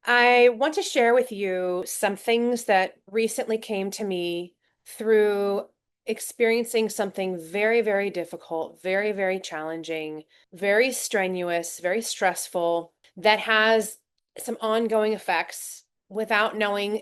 I want to share with you some things that recently came to me through experiencing something very, very difficult, very, very challenging, very strenuous, very stressful, that has some ongoing effects without knowing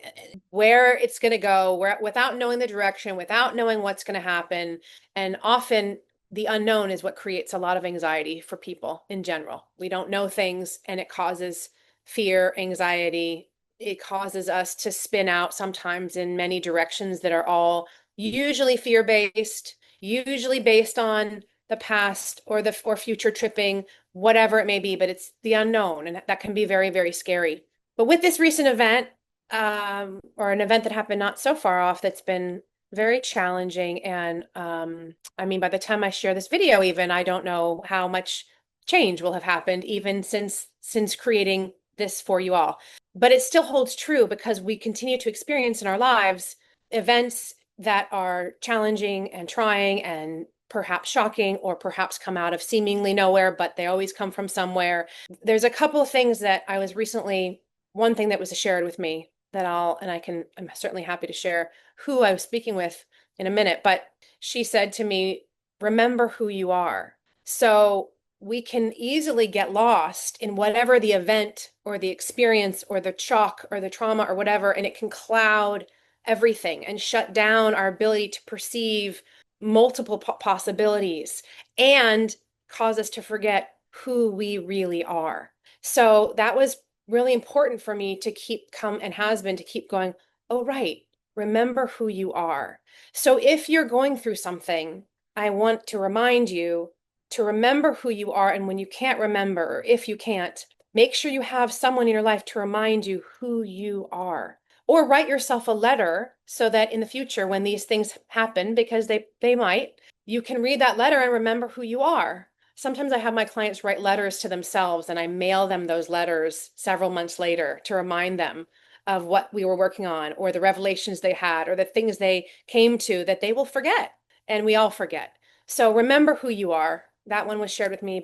where it's going to go, without knowing the direction, without knowing what's going to happen. And often the unknown is what creates a lot of anxiety for people in general. We don't know things and it causes fear, anxiety. It causes us to spin out sometimes in many directions that are all usually fear-based, usually based on the past or future tripping, whatever it may be, but it's the unknown, and that can be very, very scary. But with this recent event, or an event that happened not so far off, that's been very challenging, and I mean, by the time I share this video, even I don't know how much change will have happened, even since creating this for you all. But it still holds true because we continue to experience in our lives events that are challenging and trying and perhaps shocking, or perhaps come out of seemingly nowhere, but they always come from somewhere. There's a couple of things that I was recently, one thing that was shared with me that I'm certainly happy to share who I was speaking with in a minute, but she said to me, remember who you are. So we can easily get lost in whatever the event or the experience or the shock or the trauma or whatever, and it can cloud everything and shut down our ability to perceive multiple possibilities and cause us to forget who we really are. So that was really important for me to keep come and has been to keep going, oh, right, remember who you are. So if you're going through something, I want to remind you to remember who you are. And when you can't remember, or if you can't, make sure you have someone in your life to remind you who you are. Or write yourself a letter so that in the future, when these things happen, because they might, you can read that letter and remember who you are. Sometimes I have my clients write letters to themselves and I mail them those letters several months later to remind them of what we were working on, or the revelations they had, or the things they came to that they will forget. And we all forget. So remember who you are. That one was shared with me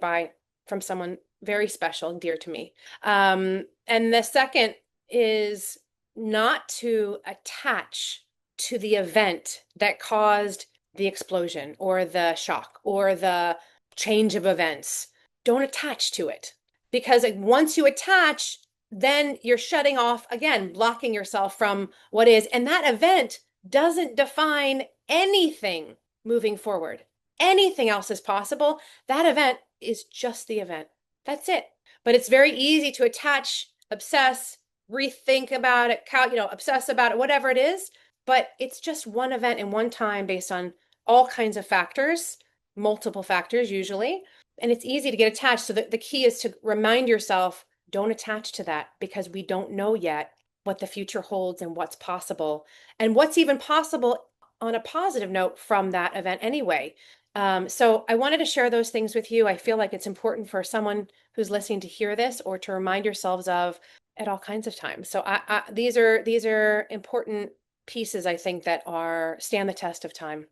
from someone very special and dear to me. And the second is not to attach to the event that caused the explosion or the shock or the change of events. Don't attach to it, because once you attach, then you're shutting off again, blocking yourself from what is. And that event doesn't define anything moving forward. Anything else is possible. That event is just the event. That's it. But it's very easy to attach, obsess, rethink about it, obsess about it, whatever it is. But it's just one event in one time based on all kinds of factors, multiple factors usually. And it's easy to get attached. So the key is to remind yourself, don't attach to that, because we don't know yet what the future holds and what's possible, and what's even possible on a positive note from that event anyway. So I wanted to share those things with you. I feel like it's important for someone who's listening to hear this, or to remind yourselves of at all kinds of times. So these are important pieces, I think, that stand the test of time.